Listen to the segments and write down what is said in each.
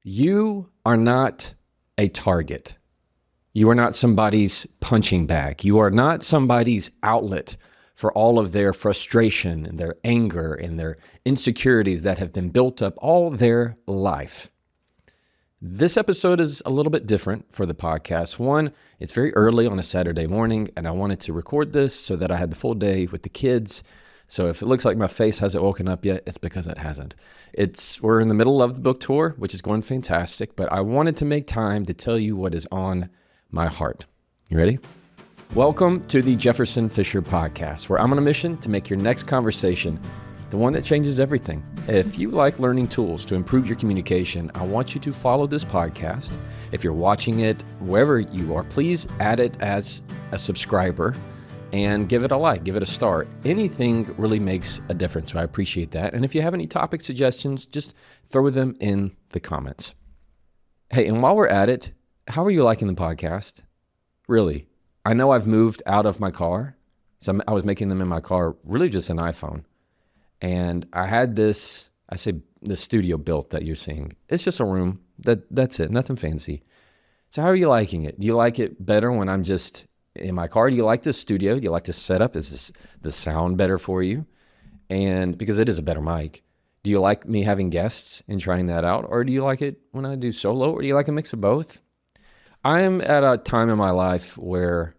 You are not a target. You are not somebody's punching bag. You are not somebody's outlet for all of their frustration and their anger and their insecurities that have been built up all their life. This episode is a little bit different for the podcast. One, it's very early on a Saturday morning, and I wanted to record this so that I had the full day with the kids. So if it looks like my face hasn't woken up yet, it's because it hasn't. We're in the middle of the book tour, which is going fantastic, but I wanted to make time to tell you what is on my heart. You ready? Welcome to the Jefferson Fisher podcast, where I'm on a mission to make your next conversation the one that changes everything. If you like learning tools to improve your communication, I want you to follow this podcast. If you're watching it wherever you are, please add it as a subscriber and give it a like, give it a star. Anything really makes a difference, so I appreciate that. And if you have any topic suggestions, just throw them in the comments. Hey, and while we're at it, how are you liking the podcast? Really? I know I've moved out of my car, so I was making them in my car, really just an iPhone. And I had this studio built that you're seeing. It's just a room. That's it, nothing fancy. So how are you liking it? Do you like it better when I'm just in my car? Do you like the studio? Do you like the setup? Is the sound better for you? And because it is a better mic. Do you like me having guests and trying that out? Or do you like it when I do solo? Or do you like a mix of both? I am at a time in my life where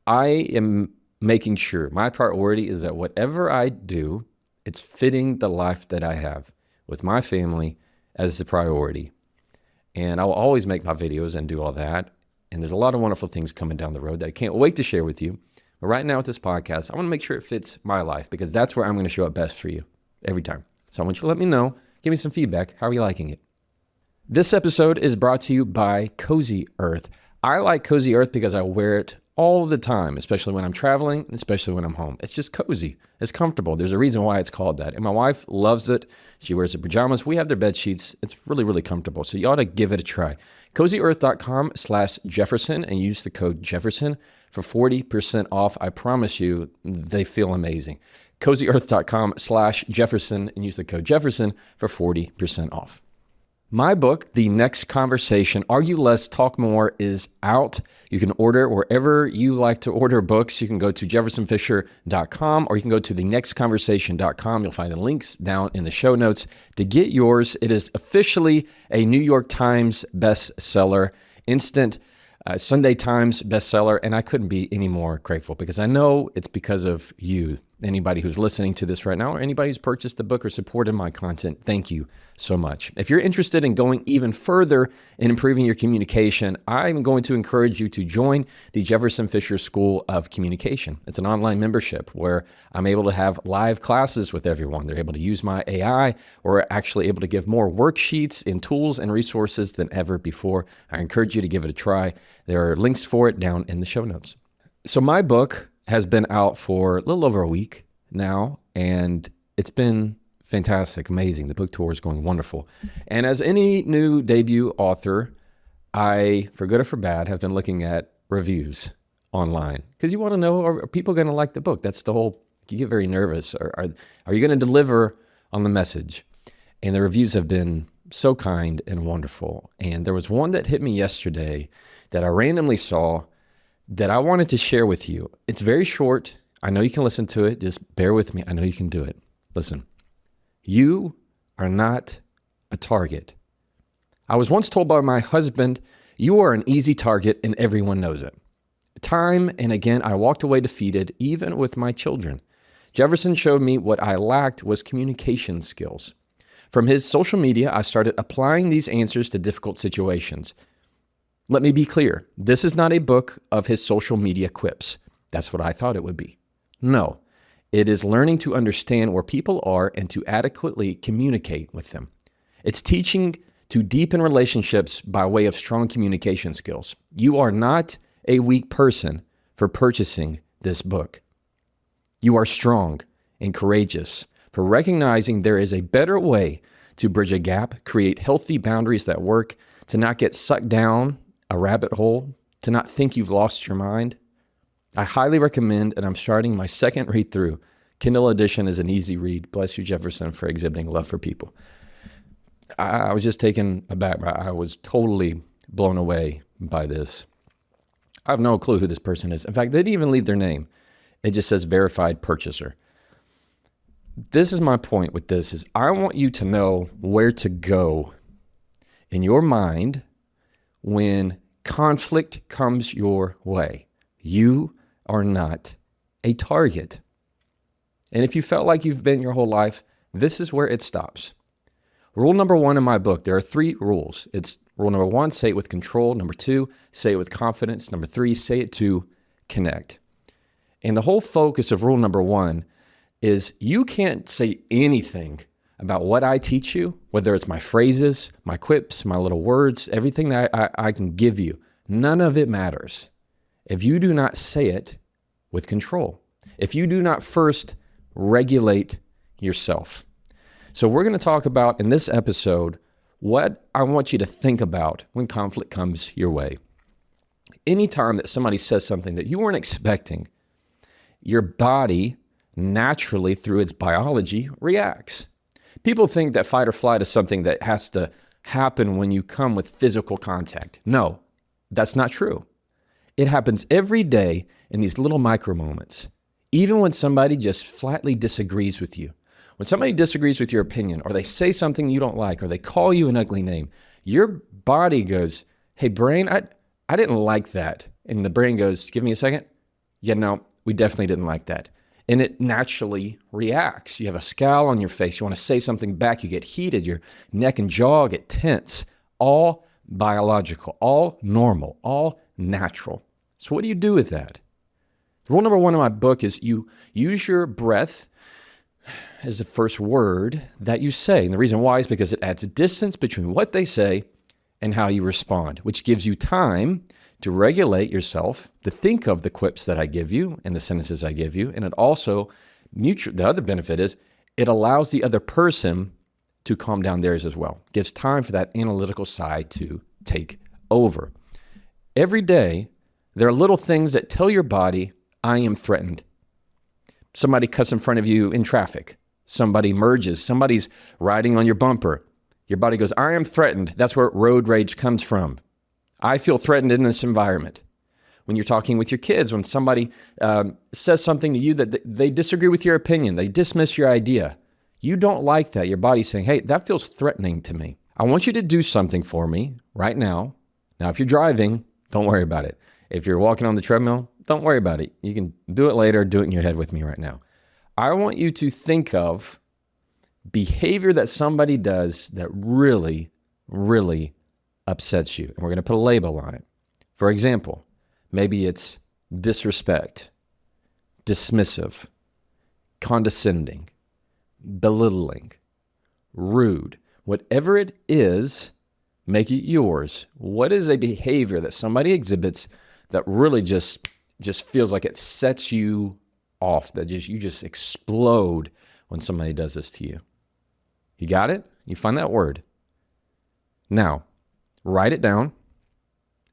I am making sure my priority is that whatever I do, it's fitting the life that I have with my family as the priority. And I'll always make my videos and do all that. And there's a lot of wonderful things coming down the road that I can't wait to share with you. But right now with this podcast, I want to make sure it fits my life because that's where I'm going to show up best for you every time. So I want you to let me know, give me some feedback. How are you liking it? This episode is brought to you by Cozy Earth. I like Cozy Earth because I wear it all the time, especially when I'm traveling, especially when I'm home. It's just cozy. It's comfortable. There's a reason why it's called that. And my wife loves it. She wears the pajamas. We have their bed sheets. It's really, really comfortable. So you ought to give it a try. CozyEarth.com/Jefferson and use the code Jefferson for 40% off. I promise you, they feel amazing. CozyEarth.com/Jefferson and use the code Jefferson for 40% off. My book, The Next Conversation, Argue Less, Talk More, is out. You can order wherever you like to order books. You can go to jeffersonfisher.com or you can go to thenextconversation.com. You'll find the links down in the show notes to get yours. It is officially a New York Times bestseller, instant Sunday Times bestseller, and I couldn't be any more grateful because I know it's because of you. Anybody who's listening to this right now or anybody who's purchased the book or supported my content, thank you so much. If you're interested in going even further in improving your communication, I'm going to encourage you to join the Jefferson Fisher School of Communication. It's an online membership where I'm able to have live classes with everyone. They're able to use my AI or actually able to give more worksheets and tools and resources than ever before. I encourage you to give it a try. There are links for it down in the show notes. So my book has been out for a little over a week now, and it's been fantastic, amazing. The book tour is going wonderful. And as any new debut author, I, for good or for bad, have been looking at reviews online because you want to know, are people going to like the book? That's the whole, you get very nervous. Are you going to deliver on the message? And the reviews have been so kind and wonderful. And there was one that hit me yesterday that I randomly saw that I wanted to share with you. It's very short. I know you can listen to it. Just bear with me. I know you can do it. Listen, you are not a target. I was once told by my husband, you are an easy target and everyone knows it. Time and again, I walked away defeated, even with my children. Jefferson showed me what I lacked was communication skills. From his social media, I started applying these answers to difficult situations. Let me be clear. This is not a book of his social media quips. That's what I thought it would be. No, it is learning to understand where people are and to adequately communicate with them. It's teaching to deepen relationships by way of strong communication skills. You are not a weak person for purchasing this book. You are strong and courageous for recognizing there is a better way to bridge a gap, create healthy boundaries that work, to not get sucked down a rabbit hole, to not think you've lost your mind. I highly recommend, and I'm starting my second read through. Kindle edition is an easy read. Bless you, Jefferson, for exhibiting love for people. I was just taken aback. I was totally blown away by this. I have no clue who this person is. In fact, they didn't even leave their name. It just says verified purchaser. This is my point with this is I want you to know where to go in your mind when conflict comes your way. You are not a target. And if you felt like you've been your whole life, this is where it stops. Rule number 1 in my book, there are 3 rules. It's rule number 1, say it with control. Number 2, say it with confidence. Number 3, say it to connect. And the whole focus of rule number 1 is you can't say anything about what I teach you, whether it's my phrases, my quips, my little words, everything that I can give you. None of it matters if you do not say it with control. If you do not first regulate yourself. So we're going to talk about in this episode what I want you to think about when conflict comes your way. Anytime that somebody says something that you weren't expecting, your body naturally, through its biology, reacts. People think that fight or flight is something that has to happen when you come with physical contact. No, that's not true. It happens every day in these little micro moments. Even when somebody just flatly disagrees with you. When somebody disagrees with your opinion, or they say something you don't like, or they call you an ugly name, your body goes, hey, brain, I didn't like that. And the brain goes, give me a second. Yeah, no, we definitely didn't like that. And it naturally reacts. You have a scowl on your face. You want to say something back. You get heated. Your neck and jaw get tense. All biological, all normal, all natural. So what do you do with that? Rule number 1 in my book is you use your breath as the first word that you say. And the reason why is because it adds a distance between what they say and how you respond, which gives you time to regulate yourself, to think of the quips that I give you and the sentences I give you. And it also, the other benefit is it allows the other person to calm down theirs as well. Gives time for that analytical side to take over. Every day, there are little things that tell your body, I am threatened. Somebody cuts in front of you in traffic. Somebody merges. Somebody's riding on your bumper. Your body goes, I am threatened. That's where road rage comes from. I feel threatened in this environment. When you're talking with your kids, when somebody says something to you that they disagree with your opinion, they dismiss your idea, you don't like that. Your body's saying, hey, that feels threatening to me. I want you to do something for me right now. Now, if you're driving, don't worry about it. If you're walking on the treadmill, don't worry about it. You can do it later. Do it in your head with me right now. I want you to think of behavior that somebody does that really, really upsets you. And we're going to put a label on it. For example, maybe it's disrespect, dismissive, condescending, belittling, rude. Whatever it is, make it yours. What is a behavior that somebody exhibits that really just feels like it sets you off, that you just explode when somebody does this to you? You got it? You find that word. Now, write it down,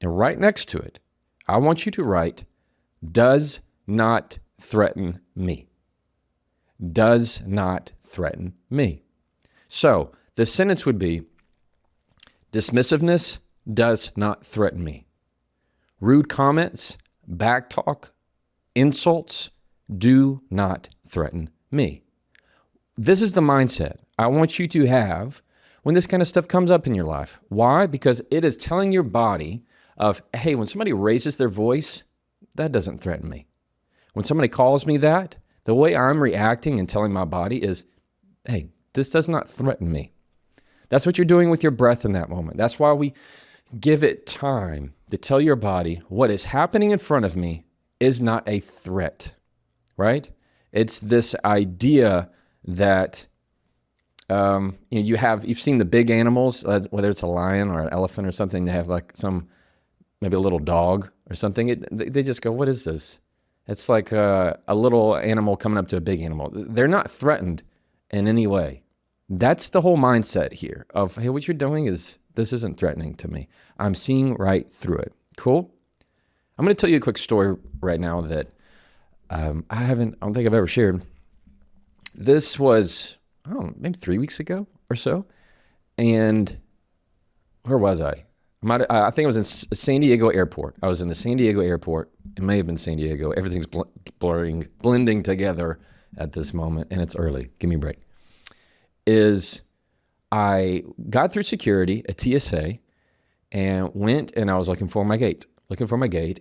and right next to it, I want you to write, does not threaten me. Does not threaten me. So the sentence would be, dismissiveness does not threaten me. Rude comments, backtalk, insults do not threaten me. This is the mindset I want you to have when this kind of stuff comes up in your life. Why? Because it is telling your body of, hey, when somebody raises their voice, that doesn't threaten me. When somebody calls me that, the way I'm reacting and telling my body is, hey, this does not threaten me. That's what you're doing with your breath in that moment. That's why we give it time to tell your body what is happening in front of me is not a threat, right? It's this idea that you've seen the big animals, whether it's a lion or an elephant or something, they have like maybe a little dog or something. They just go, what is this? It's like a little animal coming up to a big animal. They're not threatened in any way. That's the whole mindset here of, hey, what you're doing this isn't threatening to me. I'm seeing right through it. Cool? I'm going to tell you a quick story right now that I don't think I've ever shared. This was, maybe 3 weeks ago or so. And where was I? I think I was in San Diego Airport. I was in the San Diego Airport. It may have been San Diego. Everything's blending together at this moment, and it's early. Give me a break. I got through security at TSA and went, and I was looking for my gate,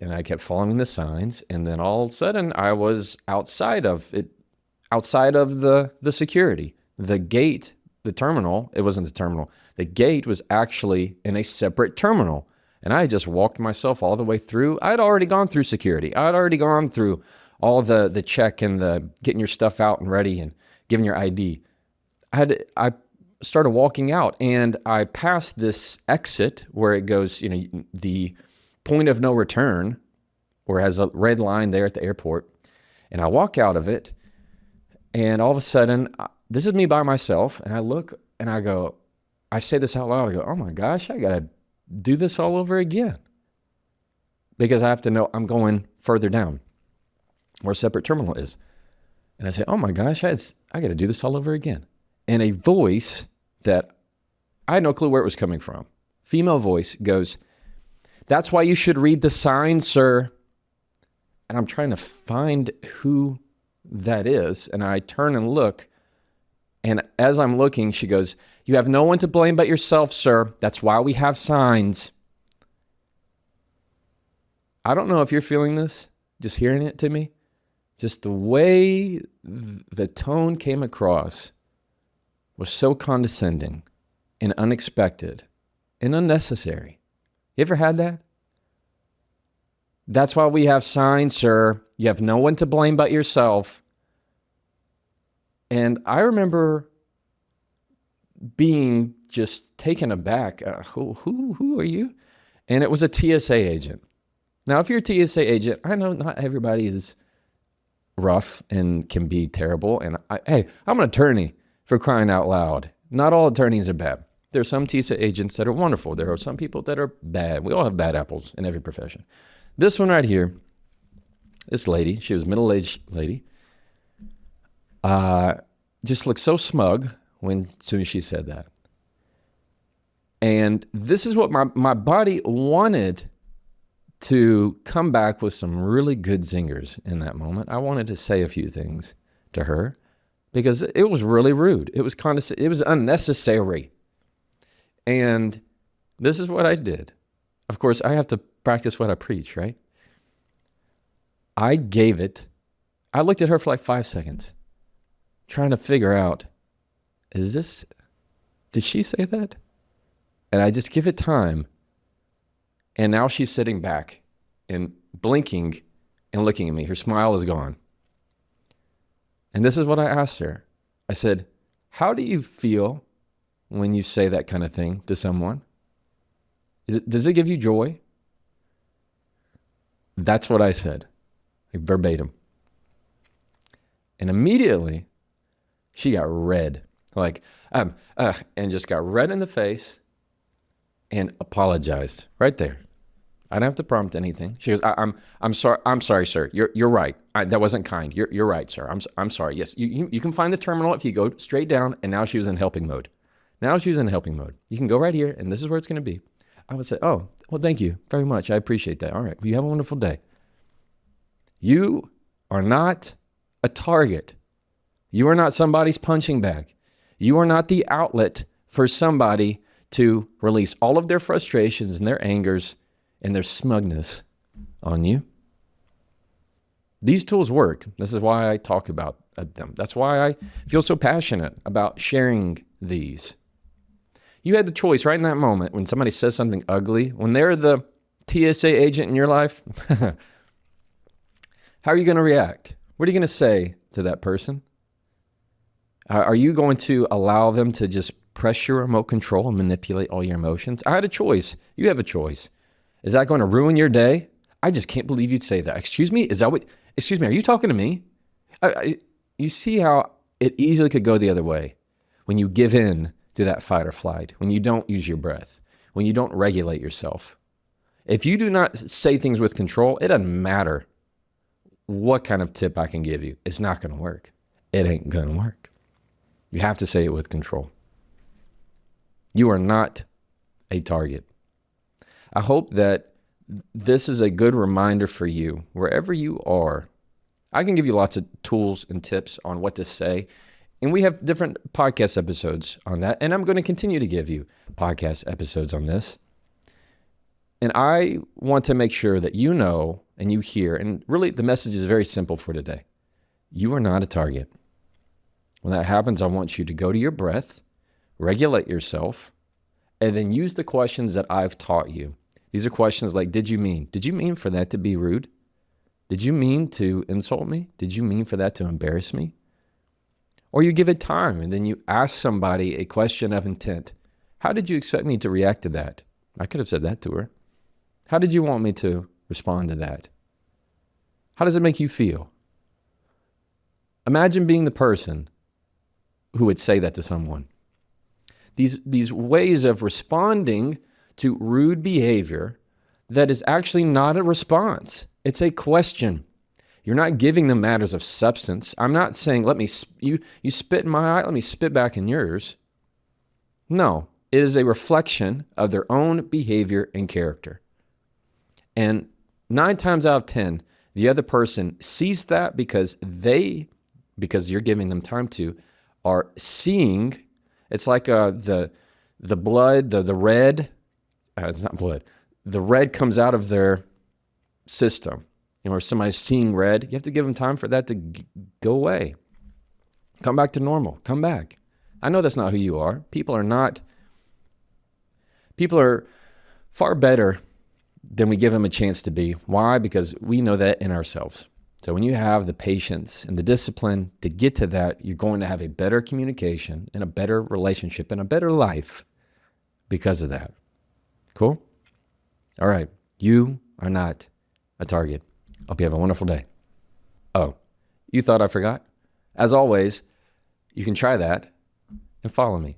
and I kept following the signs, and then all of a sudden I was outside of the security. The gate, the terminal, it wasn't the terminal. The gate was actually in a separate terminal. And I just walked myself all the way through. I'd already gone through security. I'd already gone through all the check and the getting your stuff out and ready and giving your ID. I started walking out, and I passed this exit where it goes, the point of no return, where it has a red line there at the airport. And I walk out of it, and all of a sudden, this is me by myself, and I look and I say this out loud. I go, oh my gosh, I got to do this all over again. Because I have to know I'm going further down where a separate terminal is. And I say, oh my gosh, I got to do this all over again. And a voice that I had no clue where it was coming from, female voice, goes, that's why you should read the signs, sir. And I'm trying to find who that is. And I turn and look. And as I'm looking, she goes, you have no one to blame but yourself, sir. That's why we have signs. I don't know if you're feeling this, just hearing it to me. Just the way the tone came across was so condescending and unexpected and unnecessary. You ever had that? That's why we have signs, sir. You have no one to blame but yourself. And I remember being just taken aback. Who are you? And it was a TSA agent. Now, if you're a TSA agent, I know not everybody is rough and can be terrible. And hey, I'm an attorney, for crying out loud. Not all attorneys are bad. There are some TSA agents that are wonderful. There are some people that are bad. We all have bad apples in every profession. This one right here, this lady, she was a middle-aged lady, just looked so smug as soon as she said that. And this is what my body wanted to come back with some really good zingers in that moment. I wanted to say a few things to her because it was really rude. It was it was unnecessary. And this is what I did. Of course, I have to practice what I preach, right? I looked at her for like 5 seconds, trying to figure out, did she say that? And I just give it time. And now she's sitting back and blinking and looking at me. Her smile is gone. And this is what I asked her. I said, how do you feel when you say that kind of thing to someone? Does it give you joy? That's what I said, like verbatim. And immediately she got red, and just got red in the face and apologized right there. I didn't have to prompt anything. She goes, I'm sorry, sir. You're right. That wasn't kind. You're right, sir. I'm sorry. Yes, you can find the terminal if you go straight down. And now she was in helping mode. You can go right here, and this is where it's going to be. I would say, oh, well, thank you very much. I appreciate that. All right. Well, you have a wonderful day. You are not a target. You are not somebody's punching bag. You are not the outlet for somebody to release all of their frustrations and their angers and their smugness on you. These tools work. This is why I talk about them. That's why I feel so passionate about sharing these. You had the choice right in that moment when somebody says something ugly, when they're the TSA agent in your life, how are you going to react? What are you going to say to that person? Are you going to allow them to just press your remote control and manipulate all your emotions? I had a choice. You have a choice. Is that going to ruin your day? I just can't believe you'd say that. Excuse me? Excuse me, are you talking to me? You see how it easily could go the other way when you give in to that fight or flight, when you don't use your breath, when you don't regulate yourself. If you do not say things with control, it doesn't matter what kind of tip I can give you. It's not going to work. It ain't going to work. You have to say it with control. You are not a target. I hope that this is a good reminder for you, wherever you are. I can give you lots of tools and tips on what to say, and we have different podcast episodes on that, and I'm going to continue to give you podcast episodes on this. And I want to make sure that you know and you hear, and really the message is very simple for today. You are not a target. When that happens, I want you to go to your breath, regulate yourself, and then use the questions that I've taught you. These are questions like, did you mean? Did you mean for that to be rude? Did you mean to insult me? Did you mean for that to embarrass me? Or you give it time and then you ask somebody a question of intent. How did you expect me to react to that? I could have said that to her. How did you want me to respond to that? How does it make you feel? Imagine being the person who would say that to someone. These ways of responding to rude behavior that is actually not a response. It's a question. You're not giving them matters of substance. I'm not saying, you spit in my eye, let me spit back in yours. No, it is a reflection of their own behavior and character. And 9 times out of 10, the other person sees that because you're giving them time to, are seeing. It's like the blood, the red, it's not blood. The red comes out of their system. Or somebody's seeing red. You have to give them time for that to go away. Come back to normal. Come back. I know that's not who you are. People are far better than we give them a chance to be. Why? Because we know that in ourselves. So when you have the patience and the discipline to get to that, you're going to have a better communication and a better relationship and a better life because of that. Cool? All right. You are not a target. Hope you have a wonderful day. Oh, you thought I forgot? As always, you can try that and follow me.